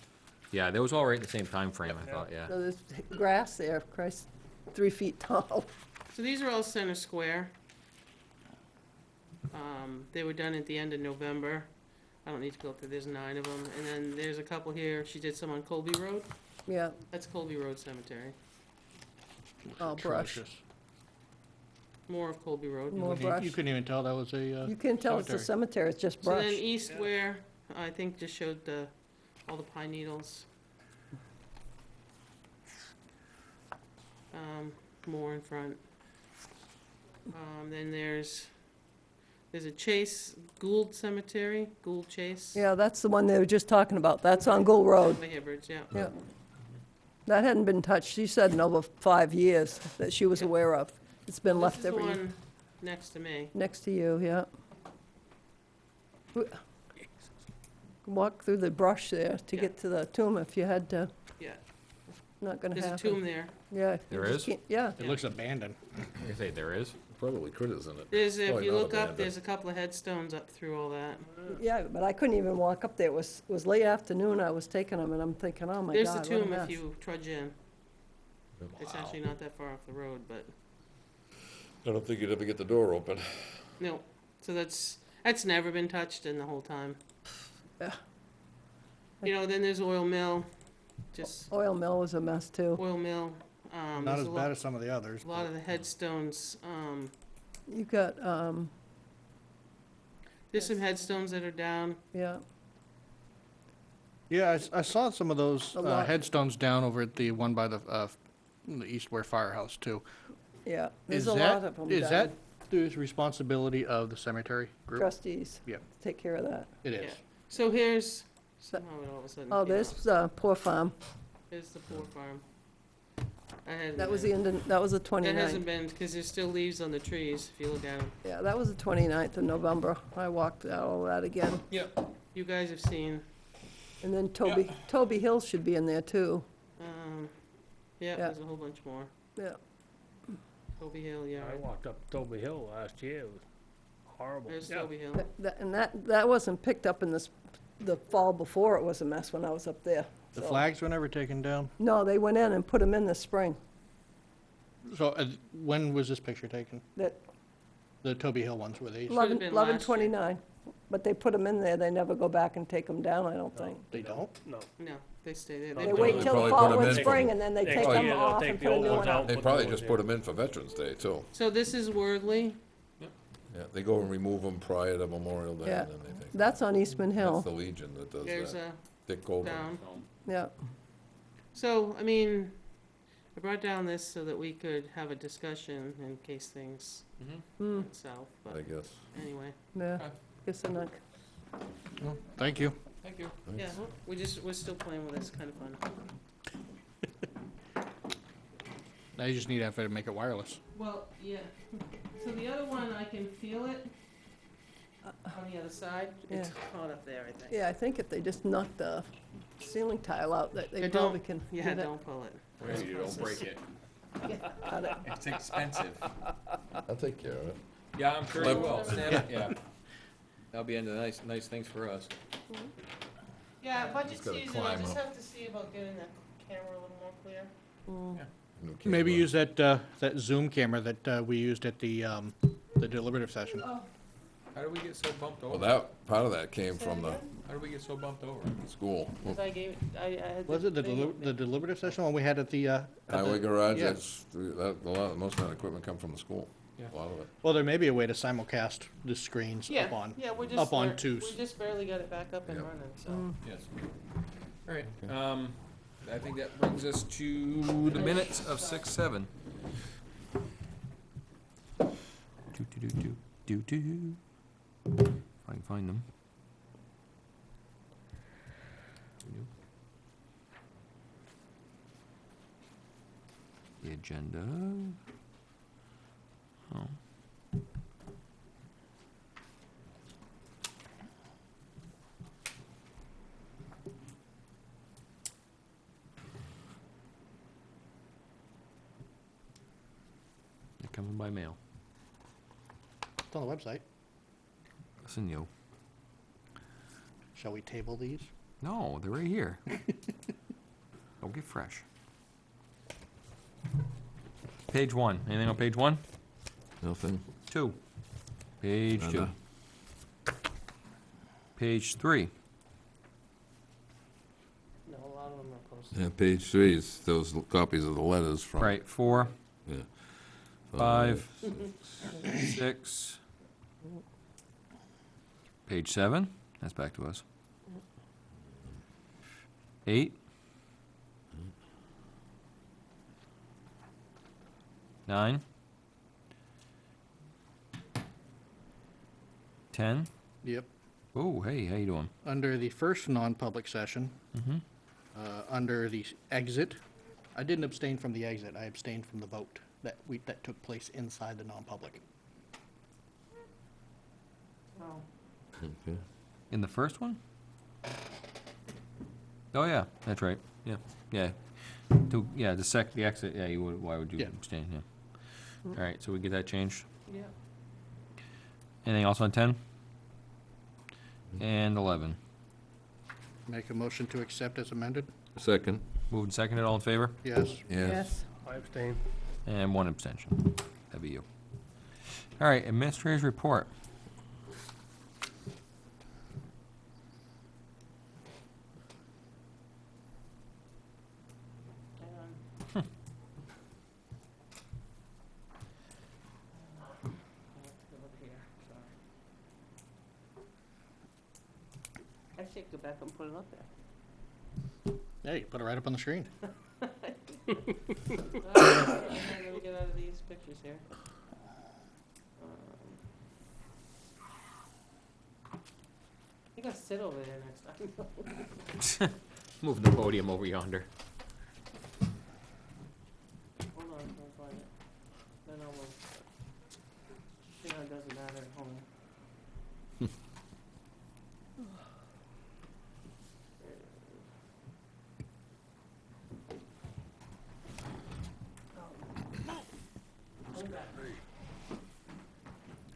Yeah, that was all right in the same time frame. I thought, yeah. So there's grass there, Christ, 3 feet tall. So these are all Center Square. They were done at the end of November. I don't need to go through, there's 9 of them. And then there's a couple here, she did some on Colby Road. Yeah, That's Colby Road Cemetery. all brush. Atrocious. More of Colby Road. More You brush. couldn't even tell that was a, You can tell it's a cemetery, it's just So brush. then East Ware, I think just showed all the pine needles. More in front. Then there's a Chase Gould Cemetery, Gould Chase. Yeah, that's the one they were just talking about. That's on Gould Road. By Hibberts, yeah. Yeah. That hadn't been touched, she said, in over 5 years that she was aware of. It's been This left is the every, one next to me. next to you, yeah. Walk through the brush there to Yeah. get to the tomb if you had to. Yeah. Not gonna There's happen. a tomb there. Yeah. you There just is? can't- Yeah, it looks abandoned. I say there is. probably critters in it. There's, if Probably you not look up, abandoned. there's a couple of headstones up through all that. Yeah, but I couldn't even walk up there. It was late afternoon, I was taking them, and I'm thinking, oh my There's the God, what a tomb if mess. you trudge in. It's actually not that far off the road, but, I don't think you'd ever get the door open. no. So that's never been touched in the whole time. Yeah. You know, then there's oil mill, just Oil mill was a mess, too. oil mill. Not There's as a bad lot, as some of the others. a lot of the headstones, You got, there's some headstones that are down. yeah, Yeah, I saw some of those A lot. headstones down over at the one by the East Ware Firehouse too. yeah. There's Is a that- lot of them Is that down. the responsibility of the cemetery group? Trustees. Yeah. Take care of that. It Yeah. is. So here's, somehow it all of a sudden Oh, came there's, out. Poor Farm. Here's the poor farm. That was the end, that was the That 29th. hasn't been, because there's still leaves on the trees, if you look at them. Yeah, that was the 29th of November. I walked all that again. You guys have seen, And then Toby Hill should be in there, too. yeah, Yeah. there's a whole bunch more. Yeah. Toby Hill, yeah. I walked up Toby Hill last year, it was horrible. There's Yeah. Toby Hill. And that wasn't picked up in the fall before it was a mess when I was up there. The So- flags were never taken down. No, they went in and put them in this spring. So when was this picture taken? That The Toby Hill ones, were these? Should've been last year. 11/29. But they put them in there. They never go back and take them down, I don't think. They don't? No. No, they stay there. They They wait They till the probably put 'em following in. spring and then they Next take year them they'll off take and the put a old new ones one out. up. They Put probably the just ones put in. them in for Veterans Day too. So this is Wordley. Yeah, they go and remove them prior to Memorial Day Yeah. and then they take them. That's on Eastman That's Hill, the Legion that does There's that. a Dick Goldman. down. yeah. So, I mean, I brought down this so that we could have a discussion in case things Mm, went south, I but guess. anyway. yeah, guess I'm not, Well, thank you. Thank you. Yeah, we're still playing with this, kind of fun. Now you just need effort to make it wireless. Well, yeah, so the other one, I can feel it on the other side. It's Yeah. caught up there, I think. yeah, I think if they just knock the ceiling tile out, that they Yeah, probably don't- can Yeah, get it. don't pull it. You don't break it. Cut it. It's expensive. I'll take care of it. Yeah, I'm sure you Flip. will. Stan. Yeah. That'll be into nice things for us. Yeah, budget Just gotta season, I'll climb just up. have to see about getting the camera a little more clear. New Maybe camera. use that Zoom camera that we used at the deliberative session. Oh, How did we get so bumped Well, over? that, part of that came Say from the again? How did we get so bumped over? school. Because I gave, I had. Was it the thing- the deliberative session one we had at the? Highway garage, yeah. that's, most of that equipment come from the school. Yeah. A lot of it. Well, there may be a way to simulcast the screens Yeah, up on. yeah, we're just. up on lear- twos. We just barely got it back up and Yep. running, so. mm. Yes. All right, I think that brings us to the minutes of 6/7. Do. If I can find them. The agenda. Oh. They're coming by mail. It's on the website. Listen, yo. Shall we table these? No, they're right here. Don't get fresh. Page 1. Anything on page 1? Nothing. 2. Page 2. Nada. Page 3. No, a lot of them are posted. Yeah, page 3 is those copies of the letters from. Right, 4, Yeah. 5, 6. Page 7. That's back to us. 8. 9. 10. Yep. Oh, hey, how you doing? Under the first non-public session, Mm-hmm. under the exit, I didn't abstain from the exit. I abstained from the vote that took place inside the non-public. Oh. Okay. In the first one? Oh, yeah, that's right. Yeah, yeah. The exit, yeah, you would, why would you Yeah. abstain, yeah. All right, so we get that changed. Yeah. Anything else on 10? And 11? Make a motion to accept as amended? Second, Moved and seconded, all in favor? Yes. yes. I abstain. And one abstention. That'd be you. All right, administrator's report. Actually, go back and put it up there. Yeah, you put it right up on the screen. Let me get out of these pictures here. You gotta sit over there next time. Move the podium over yonder. Hold on, I'll find it. Then I will. You know, it doesn't matter at home.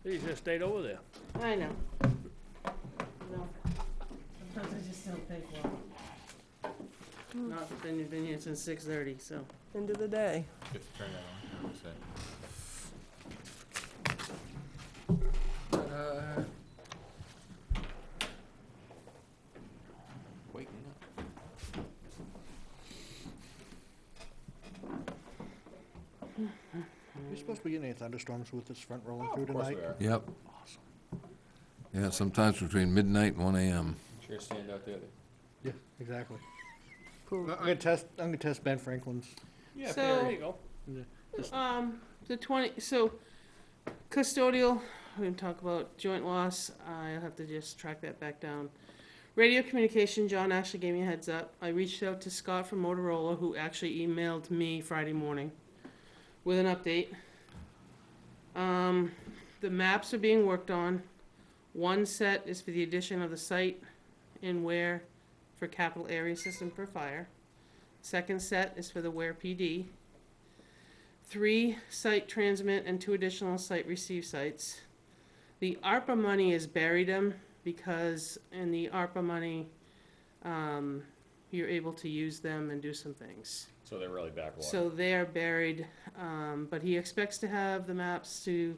You just stayed over there. I know. No. Sometimes I just don't think well. Not been here since 6:30, so. End of the day. Turn that on. Waking up. You're supposed to be getting any thunderstorms with this front rolling through Of course tonight? we are. Yep. Yeah, sometimes between midnight and 1 AM. Sure stand out there. Yeah, exactly. Cool. I'm gonna test Ben Franklin's. Yeah, So- there you go. The 20, so custodial, we're gonna talk about joint loss. I'll have to just track that back down. Radio communication, John actually gave me a heads up. I reached out to Scott from Motorola, who actually emailed me Friday morning with an update. The maps are being worked on. One set is for the addition of the site in Ware for capital area system for fire. Second set is for the Ware PD. 3 site transmit and 2 additional site receive sites. The ARPA money is buried them because in the ARPA money, you're able to use them and do some things. So they're really backwater. So they are buried, but he expects to have the maps to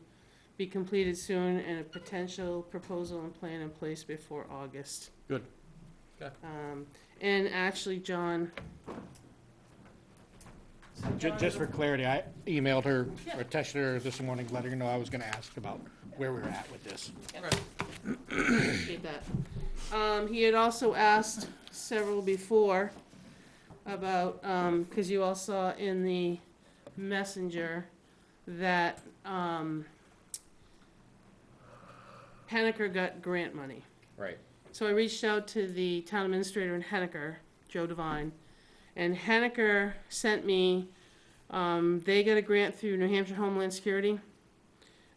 be completed soon and a potential proposal and plan in place before August. Good. Okay. And actually, John. Just for clarity, I emailed her or texted her this morning, letting her know I was gonna ask about where we were at with this. Appreciate that. He had also asked several before about, cause you all saw in the messenger that, Henniker got grant money. Right. So I reached out to the town administrator in Henniker, Joe Devine, and Henniker sent me, they got a grant through New Hampshire Homeland Security.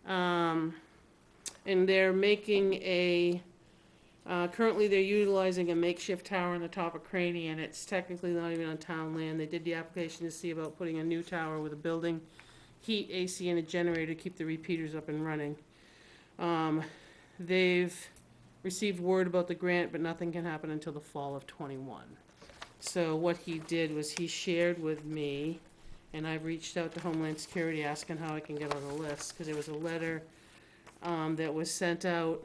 And they're making a, currently they're utilizing a makeshift tower on the top of Craney, and it's technically not even on town land. They did the application to see about putting a new tower with a building, heat, AC, and a generator to keep the repeaters up and running. They've received word about the grant, but nothing can happen until the fall of '21. So what he did was he shared with me, and I've reached out to Homeland Security asking how I can get on the list, because there was a letter that was sent out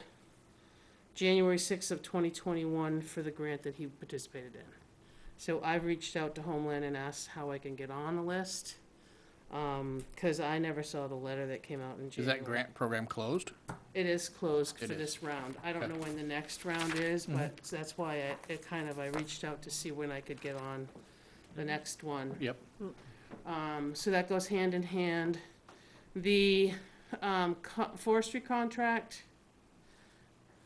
January 6th of 2021 for the grant that he participated in. So I've reached out to Homeland and asked how I can get on the list, because I never saw the letter that came out in Is January. that grant program closed? It is closed It for is. this round. I don't Okay. know when the next round is, but that's why I reached out to see when I could get on the next one. Yep. So that goes hand in hand. The, forestry contract,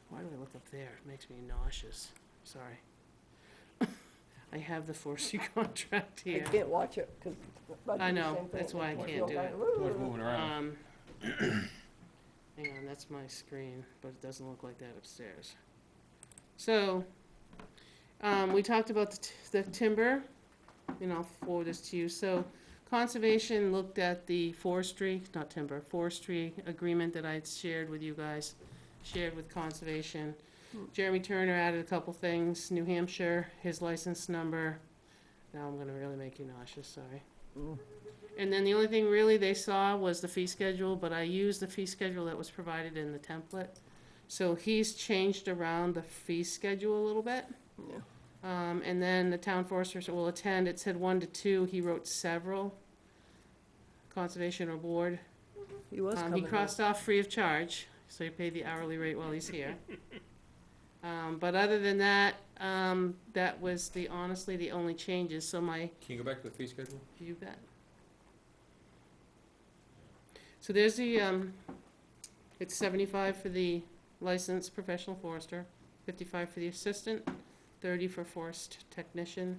why do I look up there? It makes me nauseous. Sorry. I have the forestry contract I here. can't watch it, because. I know, that's why I can't do it. Moving around. Hang on, that's my screen, but it doesn't look like that upstairs. So, we talked about the timber, and I'll forward this to you. So, Conservation looked at the forestry, not timber, forestry agreement that I'd shared with you guys, shared with Conservation. Jeremy Turner added a couple things, New Hampshire, his license number. Now I'm gonna really make you nauseous, sorry. And then the only thing really they saw was the fee schedule, but I used the fee schedule that was provided in the template. So he's changed around the fee schedule a little bit. Yeah. And then the town foresters will attend, it said 1 to 2, he wrote several, conservation or board. He was He coming. crossed off free of charge, so he paid the hourly rate while he's here. But other than that, that was honestly the only changes, so Can you go back to the fee schedule? you bet. So there's the, it's 75 for the licensed professional forester, 55 for the assistant, 30 for forest technician.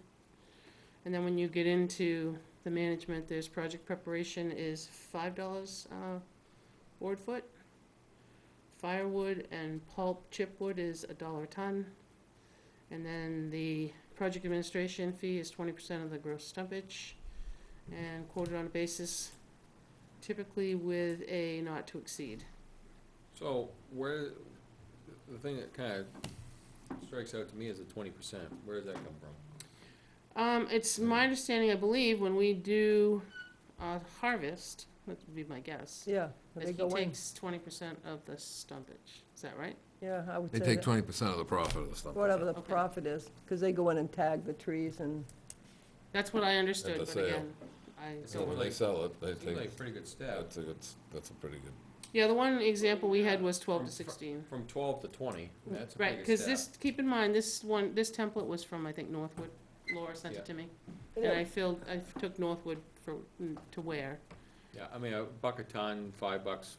And then when you get into the management, there's project preparation is $5 board foot. Firewood and pulp chipwood is $1 a ton. And then the project administration fee is 20% of the gross stumpage and quoted on a basis typically with a not to exceed. So where, the thing that kind of strikes out to me is the 20%. Where does that come from? It's my understanding, I believe, when we do harvest, that would be my guess, Yeah, that they he go in. takes 20% of the stumpage. Is that right? Yeah, I would They say take that. 20% of the profit of the stuff. Whatever the Okay. profit is, because they go in and tag the trees and, That's what I understood, At the but sale. again, I So don't. when they sell it, they Seems take, like a pretty good step. that's a pretty good. Yeah, the one example we had was 12 to From- 16. From 12 to 20, that's a Right, pretty good because step. this, keep in mind, this template was from, I think, Northwood. Laura sent Yeah. it to me. And I took Northwood to where? Yeah, I mean, $1 a ton, $5,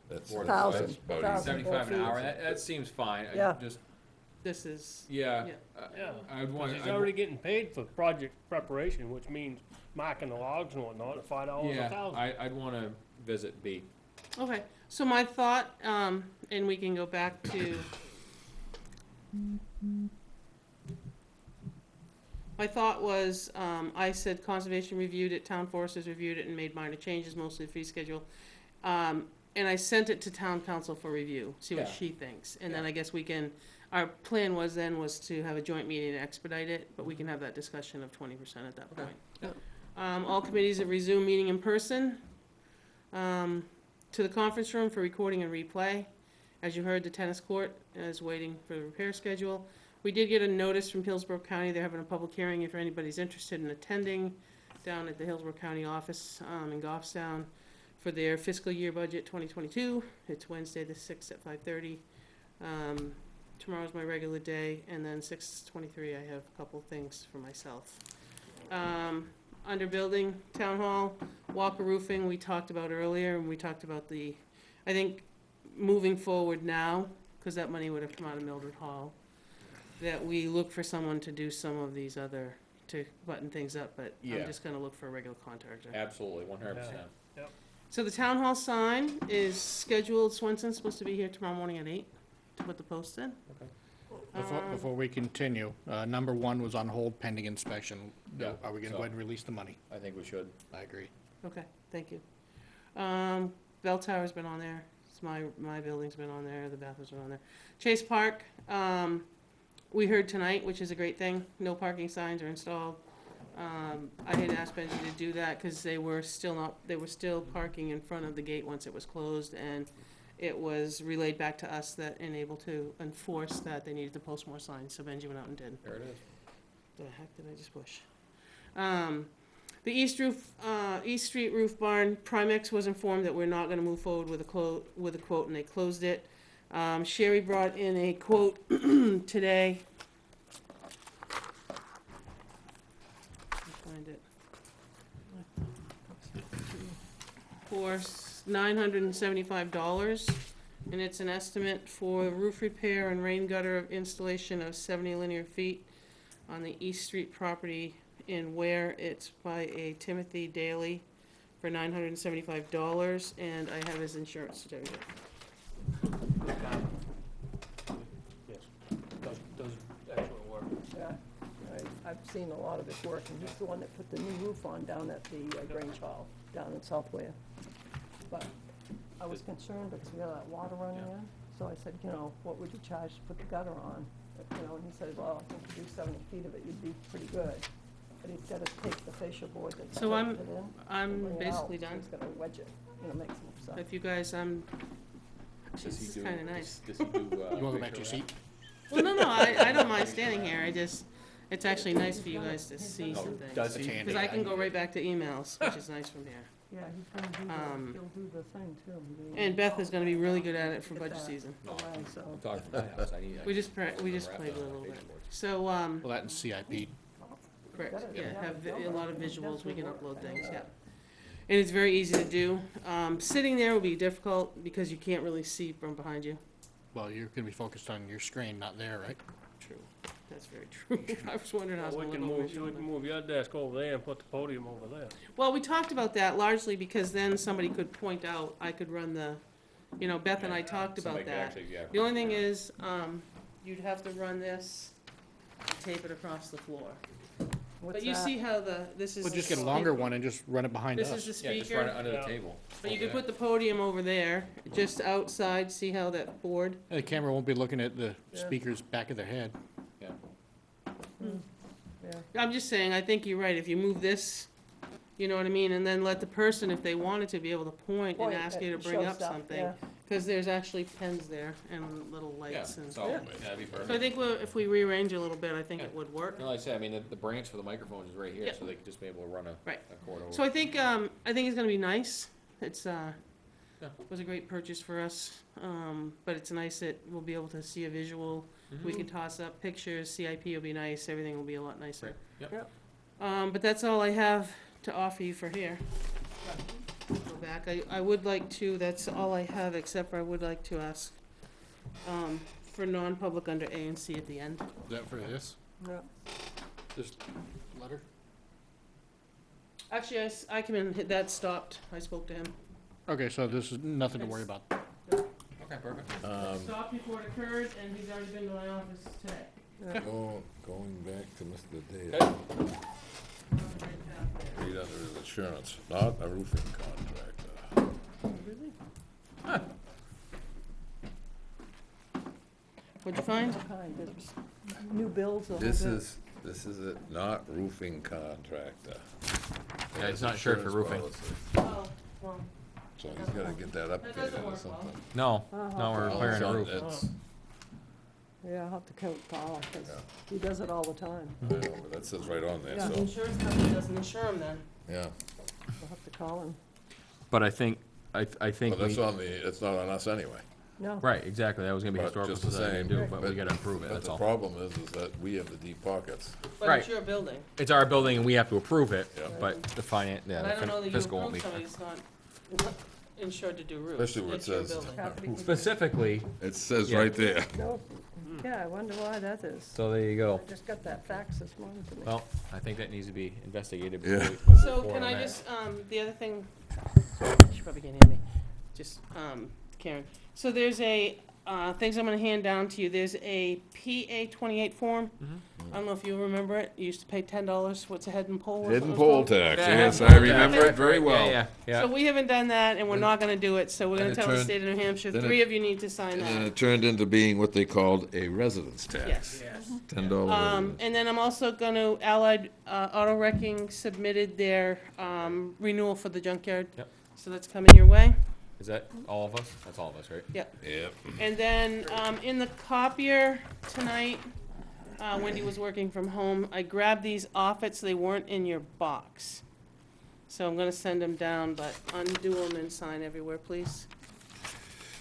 That's Or Thousand. that's about Thousand. easy. 75 an feet. hour, that seems fine. I Yeah. Just, This is, yeah, Yeah. Yeah, I'd want, because he's already getting paid for project preparation, which means marking the logs and whatnot, at $5 a yeah, thousand. I'd want to visit B. okay, so my thought, and we can go back to. My thought was, I said conservation reviewed it, town foresters reviewed it and made minor changes, mostly the fee schedule. And I sent it to town council for review, see what Yeah. she thinks. And then Yeah. I guess we can, our plan was to have a joint meeting to expedite it, but we can have that discussion of 20% at that Okay. point. Yep. All committees have resumed meeting in person. To the conference room for recording and replay. As you heard, the tennis court is waiting for the repair schedule. We did get a notice from Hillsborough County, they're having a public hearing if anybody's interested in attending down at the Hillsborough County office in Goffstown for their fiscal year budget 2022. It's Wednesday the 6th at 5:30. Tomorrow's my regular day, and then 6/23 I have a couple things for myself. Under building, town hall, Walker Roofing, we talked about earlier, and we talked about I think, moving forward now, because that money would have come out of Mildred Hall, that we look for someone to do some of these other, to button things up, but I'm Yeah. just gonna look for a regular contractor. Absolutely, 100%. So the town hall sign is scheduled, Swenson's supposed to be here tomorrow morning at 8 to put the post in. Before we continue, number one was on hold pending inspection. Yeah, Are we gonna so- go ahead and release the money? I think we should. I agree. Okay, thank you. Bell Tower's been on there, it's my building's been on there, the bathrooms are on there. Chase Park, we heard tonight, which is a great thing, no parking signs are installed. I had asked Benji to do that, cause they were still parking in front of the gate once it was closed, and it was relayed back to us that, and able to enforce that they needed to post more signs, so Benji went out and did. There it is. The heck did I just push? The East Street Roof Barn, Primex was informed that we're not gonna move forward with a quote, and they closed it. Sherry brought in a quote today. Let me find it. For $975, and it's an estimate for roof repair and rain gutter installation of 70 linear feet on the East Street property in Ware. It's by a Timothy Daly for $975, and I have his insurance certificate. Yes, does excellent work. yeah. I've seen a lot of his work, and he's the one that put the new roof on down at the Grange Hall, down in South Ware. But I was concerned because we had that water running in, so I said, you know, what would you charge to put the gutter on? You know, and he said, well, I think if you do 70 feet of it, you'd be pretty good. But he's gotta take the fascia board that's So bolted in. I'm and bring it out, basically so done. He's gonna wedge it, you know, make some stuff. If you guys, Does this he is do- kinda nice. does he do, You wanna go back to your seat? Well, no, I don't mind standing here, it's actually nice for you guys to see Oh, some things. does It's he? handy. Because I can go right back to emails, which is nice from here. Yeah, he's gonna do Um, the, he'll do the thing too. And Beth is gonna be really good at it for Get budget that season. away, so. I'm talking from my house, I need. We just played a little bit. So, Well, that and CIP. correct, Gotta yeah, have have a a lot of number. visuals, we can Doesn't upload work, things, thank yeah. God. And it's very easy to do. Sitting there will be difficult because you can't really see from behind you. Well, you're gonna be focused on your screen, not there, right? True, that's very true. I was wondering how I was We gonna can look over my move, we shoulder. can move your desk over there and put the podium over there. Well, we talked about that largely because then somebody could point out, I could run the, you know, Beth and I talked about that. The only thing is, you'd have to run this, and tape it across the floor. What's But you that? see how this is. We'll just the get a longer one and just run it behind This us. is the Yeah, just run it speaker, under the Yeah. table. but you could put the podium over there, just outside, see how that board? And the camera won't be looking at the Yeah. speaker's back of their head. Yeah. Yeah. I'm just saying, I think you're right, if you move this, you know what I mean, and then let the person, if they wanted to, be able to point and Point ask at- you to show bring up stuff, something. yeah. Cause there's actually pens there and little Yeah, lights and. so, Yeah. that'd be So I perfect. think if we rearrange a little bit, I think Yeah. it would work. No, like I said, I mean, the branch for the microphones is right here, Yeah. so they could just be able to run a Right. cord over. So I think it's gonna be nice. It's, was a great purchase for us, but it's nice that we'll be able to see a visual. We can toss up pictures, CIP will be nice, everything will be a lot nicer. Yep. Yep. But that's all I have to offer you for here. Go back, I would like to, that's all I have, except for I would like to ask, for non-public under A and C at the end. Is that for this? Yeah. This letter? Actually, I came in, that stopped, I spoke to him. Okay, so this is nothing to worry about. Okay, perfect. Stopped before it occurred, and he's already been to my office today. Going back to Mr. Dale, Okay. read under his insurance, not a roofing contractor. What'd you find? All kind, there's new bills, the whole This bit. is it, not roofing contractor. Yeah, he's not sure for Insurance roofing. policy. Oh, well, So he's gotta get that that doesn't updated or work well. something. No, Uh-huh. no, we're Well, repairing a it's roof. on- it's- Yeah, I'll have to count Paul, because Yeah. he does it all the time. I know, but that says right on there, Yeah. The so, insurance company doesn't insure him then. yeah. I'll have to call him. But I think But that's on it's not on us anyway. No. right, exactly, that was gonna be But historical just the society to same, do, but we gotta approve it, But that's the all. problem is that we have the deep pockets. But Right. it's your building. It's our building and we have to approve it, Yeah. but the finance, And I yeah, don't know the that you fiscal won't approve be. somebody that's not insured to do roofs. Especially where it It's your says- building. Have to be- Specifically, It says Yeah. right there. No, yeah, I wonder why that is. so there you go. I just got that fax this morning to me. Well, I think that needs to be investigated Yeah. before we. So report can on I that. just, the other thing, she probably can't hear me, just, Karen. So there's things I'm gonna hand down to you. There's a PA 28 form. I don't know if you remember it. You used to pay $10. What's a head and pole? or Hidden something it's poll called? tax, Yeah, yes, hidden I poll tax, remember it very right, well. Yeah, yeah, So yeah. we haven't done that, and we're And- not gonna do it, so we're gonna and it tell the turned- state of New Hampshire, then it- 3 of you need to sign And then that. it turned into being what they called a residence tax. Yes. $10 residence. And then I'm also gonna, Allied Auto Wrecking submitted their, renewal for the junkyard. Yep. So that's coming your way. Is that all of us? That's all of us, right? Yep. And then, in the copier tonight, Wendy was working from home, I grabbed these off it so they weren't in your box. So I'm gonna send them down, but undo them and sign everywhere, please.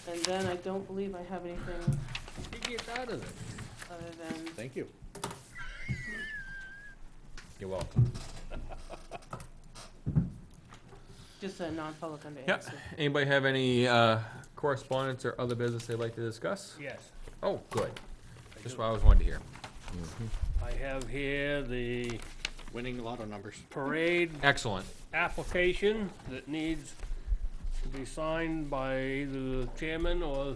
And then I don't believe I have anything You get out of it. other than, Thank you. You're welcome. just a non-public under Yeah. answer. Anybody have any correspondence or other business they'd like to discuss? Yes. Oh, good. Just what I was wanting to hear. I have here the Winning lotto numbers. parade Excellent. application that needs to be signed by either the chairman or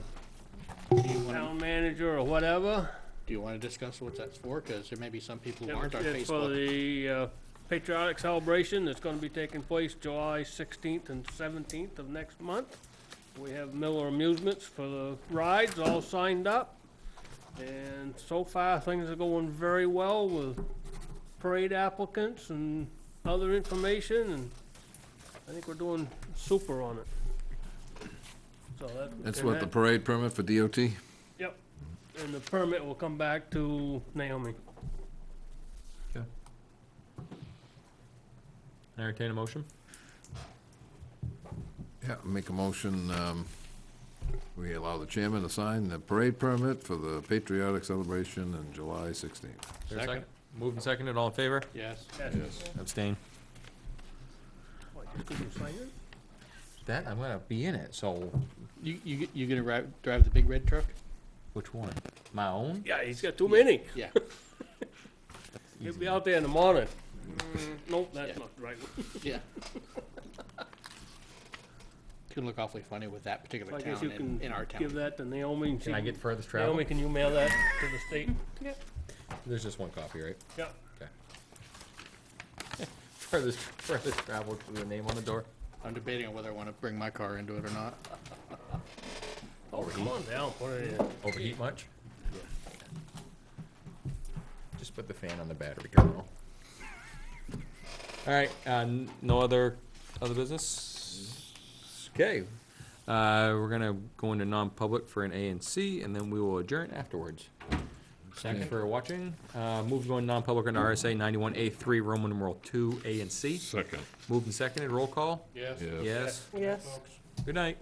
the town manager or whatever. Do you wanna discuss what that's for? Cause there may be some people who Yeah, aren't on it's for Facebook. the patriotic celebration that's gonna be taking place July 16th and 17th of next month. We have Miller Amusements for the rides all signed up. And so far, things are going very well with parade applicants and other information, and I think we're doing super on it. So That's and what, the that- parade permit for DOT? Yep, and the permit will come back to Naomi. Entertain a motion? Yeah, make a motion, we allow the chairman to sign the parade permit for the patriotic celebration on July 16th. Is there a Second. Moved and seconded, all in favor? Yes. Yes. Abstain. What, did you sign it? That, I'm gonna be in it, so, You gonna drive the big red truck? which one? My own? Yeah, he's got too many. Yeah. He'll be out there in the morning. Nope, that's Yeah. not the right one. Yeah. Could look awfully funny with that particular I guess you town in our can give town. that to Naomi. and Can she I get furthest travel? Naomi, can you mail that to the state? There's just one copy, right? Yeah. Furthest travel with the name on the door? I'm debating on whether I wanna bring my car into it or not. Oh, come on down, put it in. Overheat much? Just put the fan on the battery, Colonel. All right, no other business? Okay, we're gonna go into non-public for an A and C, and then we will adjourn afterwards. Thanks for watching. Move to go into non-public under RSA 91A3, Roman numeral 2, A and C. Second. Moved and seconded, roll call? Yes. Yes. Yes. Yes. Good night.